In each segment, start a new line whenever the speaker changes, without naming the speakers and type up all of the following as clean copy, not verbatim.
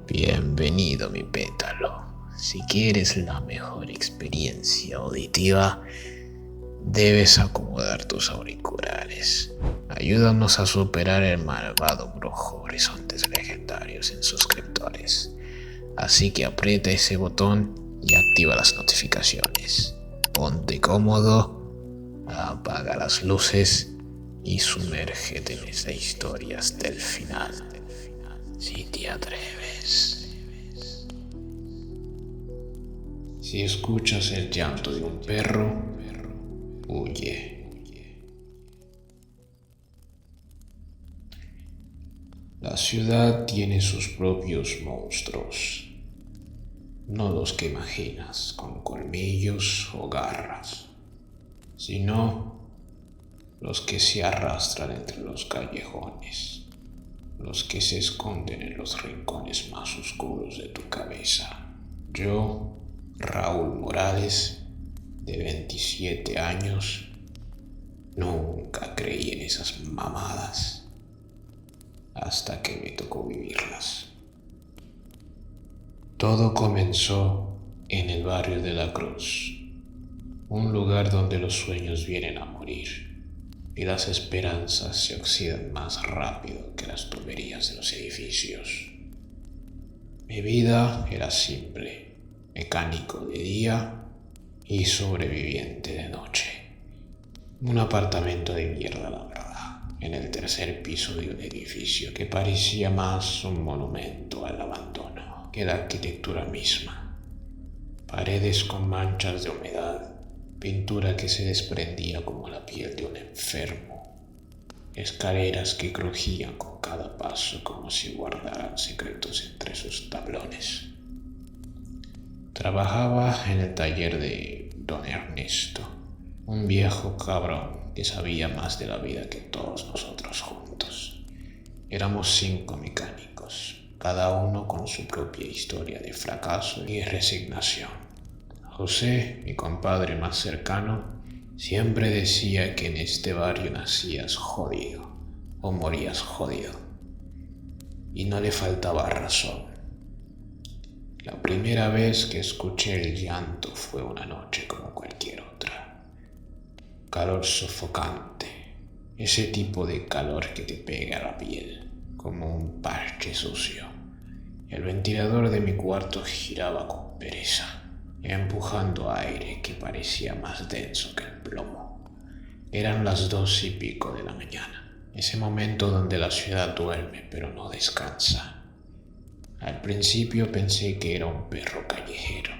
Bienvenido, mi pétalo. Si quieres la mejor experiencia auditiva, debes acomodar tus auriculares. Ayúdanos a superar el malvado brujo Horizontes Legendarios en suscriptores. Así que aprieta ese botón y activa las notificaciones. Ponte cómodo, apaga las luces y sumérgete en esa historia hasta el final. Si te atreves. Si escuchas el llanto de un perro, huye. La ciudad tiene sus propios monstruos, no los que imaginas con colmillos o garras, sino los que se arrastran entre los callejones, los que se esconden en los rincones más oscuros de tu cabeza. Yo, Raúl Morales, de 27 años, nunca creí en esas mamadas hasta que me tocó vivirlas. Todo comenzó en el barrio de La Cruz, un lugar donde los sueños vienen a morir y las esperanzas se oxidan más rápido que las tuberías de los edificios. Mi vida era simple, mecánico de día y sobreviviente de noche. Un apartamento de mierda, la verdad, en el tercer piso de un edificio que parecía más un monumento al abandono que la arquitectura misma. Paredes con manchas de humedad, pintura que se desprendía como la piel de un enfermo, escaleras que crujían con cada paso como si guardaran secretos entre sus tablones. Trabajaba en el taller de don Ernesto, un viejo cabrón que sabía más de la vida que todos nosotros juntos. Éramos 5 mecánicos, cada uno con su propia historia de fracaso y resignación. José, mi compadre más cercano, siempre decía que en este barrio nacías jodido o morías jodido. Y no le faltaba razón. La primera vez que escuché el llanto fue una noche como cualquier otra. Calor sofocante, ese tipo de calor que te pega a la piel como un parche sucio. El ventilador de mi cuarto giraba con pereza, empujando aire que parecía más denso que el plomo. Eran las 2:00 de la mañana, ese momento donde la ciudad duerme pero no descansa. Al principio pensé que era un perro callejero.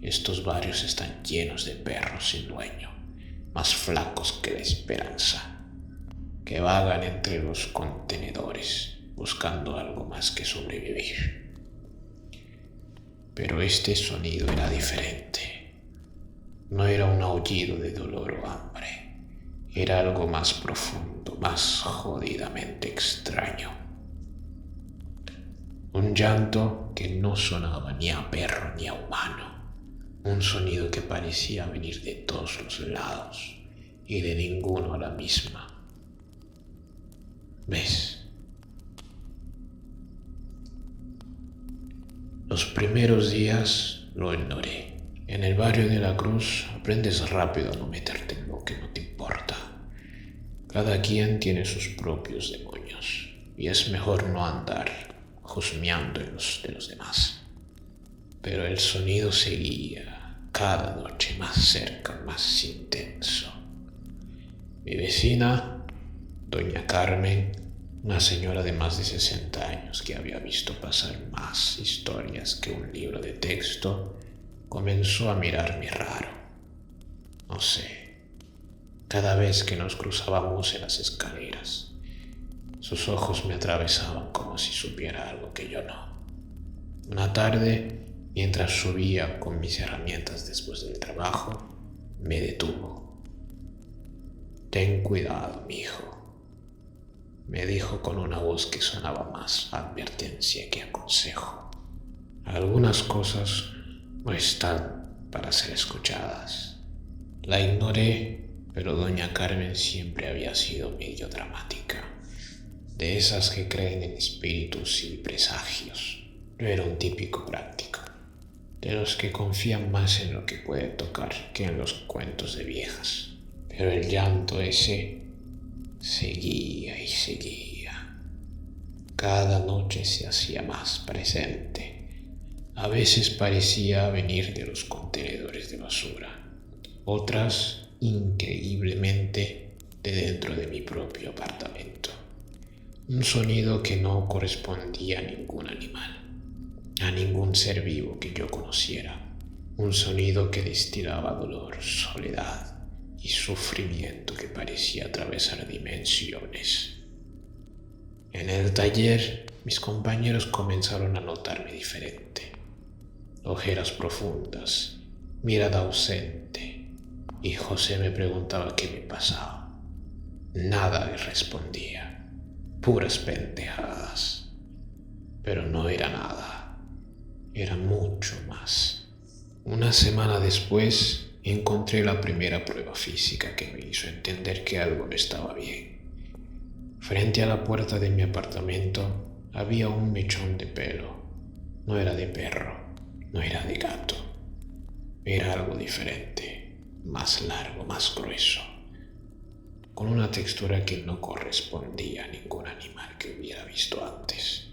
Estos barrios están llenos de perros sin dueño, más flacos que la esperanza, que vagan entre los contenedores buscando algo más que sobrevivir. Pero este sonido era diferente. No era un aullido de dolor o hambre. Era algo más profundo, más jodidamente extraño. Un llanto que no sonaba ni a perro ni a humano. Un sonido que parecía venir de todos los lados y de ninguno a la misma. ¿Ves? Los primeros días lo ignoré. En el barrio de La Cruz aprendes rápido a no meterte en lo que no te importa. Cada quien tiene sus propios demonios y es mejor no andar husmeando en los de los demás. Pero el sonido seguía cada noche más cerca, más intenso. Mi vecina, doña Carmen, una señora de más de 60 años que había visto pasar más historias que un libro de texto, comenzó a mirarme raro. No sé, cada vez que nos cruzábamos en las escaleras, sus ojos me atravesaban como si supiera algo que yo no. Una tarde, mientras subía con mis herramientas después del trabajo, me detuvo. «Ten cuidado, mijo», me dijo con una voz que sonaba más a advertencia que a consejo. Algunas cosas no están para ser escuchadas. La ignoré, pero doña Carmen siempre había sido medio dramática, de esas que creen en espíritus y presagios. Yo era un típico práctico, de los que confían más en lo que puede tocar que en los cuentos de viejas. Pero el llanto ese seguía y seguía. Cada noche se hacía más presente. A veces parecía venir de los contenedores de basura, otras, increíblemente, de dentro de mi propio apartamento. Un sonido que no correspondía a ningún animal, a ningún ser vivo que yo conociera. Un sonido que destilaba dolor, soledad y sufrimiento que parecía atravesar dimensiones. En el taller, mis compañeros comenzaron a notarme diferente. Ojeras profundas, mirada ausente, y José me preguntaba qué me pasaba. Nada le respondía, puras pendejadas. Pero no era nada, era mucho más. Una semana después encontré la primera prueba física que me hizo entender que algo no estaba bien. Frente a la puerta de mi apartamento había un mechón de pelo. No era de perro, no era de gato. Era algo diferente, más largo, más grueso, con una textura que no correspondía a ningún animal que hubiera visto antes.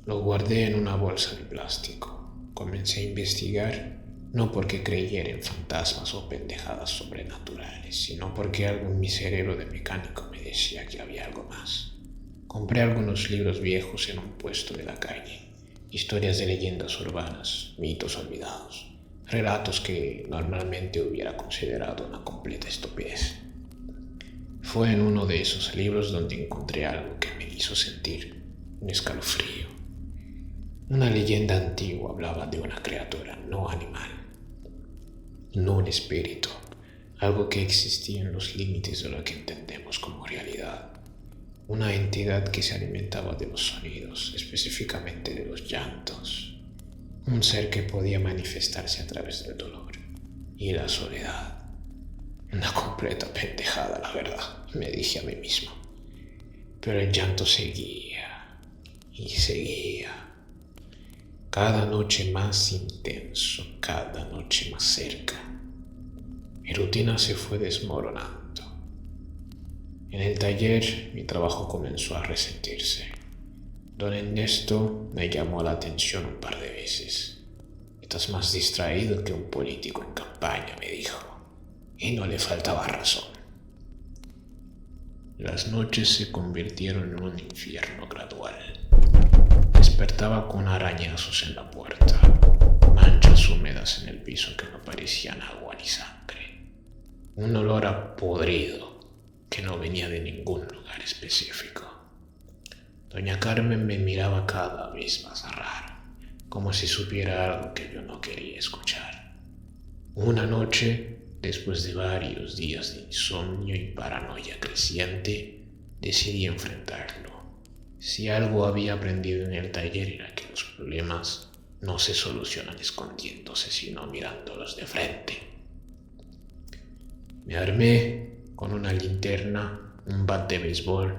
Lo guardé en una bolsa de plástico. Comencé a investigar, no porque creyera en fantasmas o pendejadas sobrenaturales, sino porque algo en mi cerebro de mecánico me decía que había algo más. Compré algunos libros viejos en un puesto de la calle, historias de leyendas urbanas, mitos olvidados, relatos que normalmente hubiera considerado una completa estupidez. Fue en uno de esos libros donde encontré algo que me hizo sentir un escalofrío. Una leyenda antigua hablaba de una criatura no animal, no un espíritu, algo que existía en los límites de lo que entendemos como realidad. Una entidad que se alimentaba de los sonidos, específicamente de los llantos. Un ser que podía manifestarse a través del dolor y la soledad. Una completa pendejada, la verdad, me dije a mí mismo. Pero el llanto seguía y seguía. Cada noche más intenso, cada noche más cerca. Mi rutina se fue desmoronando. En el taller mi trabajo comenzó a resentirse. Don Ernesto me llamó la atención un par de veces. Estás más distraído que un político en campaña, me dijo. Y no le faltaba razón. Las noches se convirtieron en un infierno gradual. Despertaba con arañazos en la puerta, manchas húmedas en el piso que no parecían agua ni sangre. Un olor a podrido que no venía de ningún lugar específico. Doña Carmen me miraba cada vez más raro, como si supiera algo que yo no quería escuchar. Una noche, después de varios días de insomnio y paranoia creciente, decidí enfrentarlo. Si algo había aprendido en el taller era que los problemas no se solucionan escondiéndose, sino mirándolos de frente. Me armé con una linterna, un bat de béisbol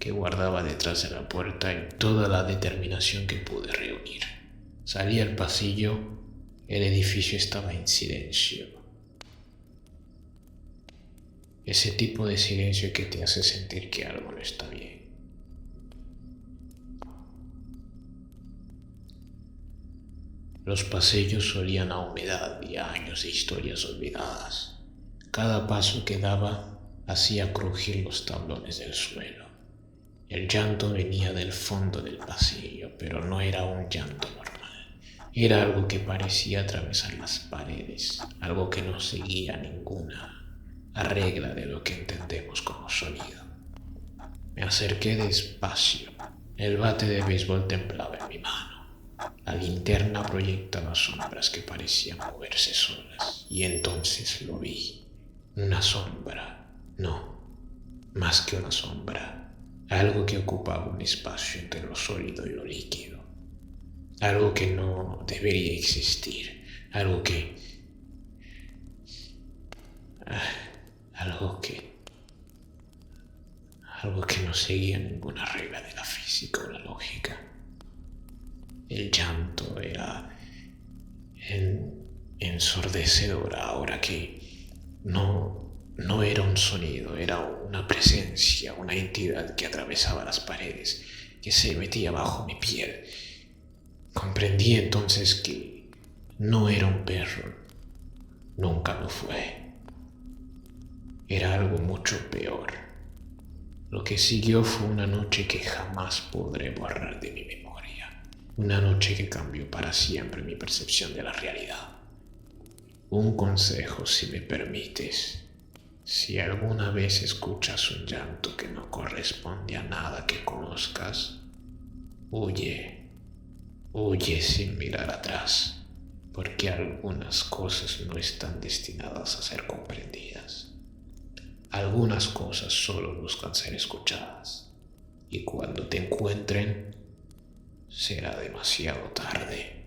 que guardaba detrás de la puerta y toda la determinación que pude reunir. Salí al pasillo, el edificio estaba en silencio. Ese tipo de silencio que te hace sentir que algo no está bien. Los pasillos olían a humedad y a años de historias olvidadas. Cada paso que daba hacía crujir los tablones del suelo. El llanto venía del fondo del pasillo, pero no era un llanto normal. Era algo que parecía atravesar las paredes, algo que no seguía ninguna regla de lo que entendemos como sonido. Me acerqué despacio. El bate de béisbol temblaba en mi mano. La linterna proyectaba sombras que parecían moverse solas. Y entonces lo vi. Una sombra. No, más que una sombra. Algo que ocupaba un espacio entre lo sólido y lo líquido. Algo que no debería existir. Algo que no seguía ninguna regla de la física o la lógica. El llanto era ensordecedor ahora que no era un sonido, era una presencia, una entidad que atravesaba las paredes, que se metía bajo mi piel. Comprendí entonces que no era un perro, nunca lo fue. Era algo mucho peor. Lo que siguió fue una noche que jamás podré borrar de mi memoria. Una noche que cambió para siempre mi percepción de la realidad. Un consejo, si me permites. Si alguna vez escuchas un llanto que no corresponde a nada que conozcas, huye, huye sin mirar atrás, porque algunas cosas no están destinadas a ser comprendidas. Algunas cosas solo buscan ser escuchadas, y cuando te encuentren, será demasiado tarde.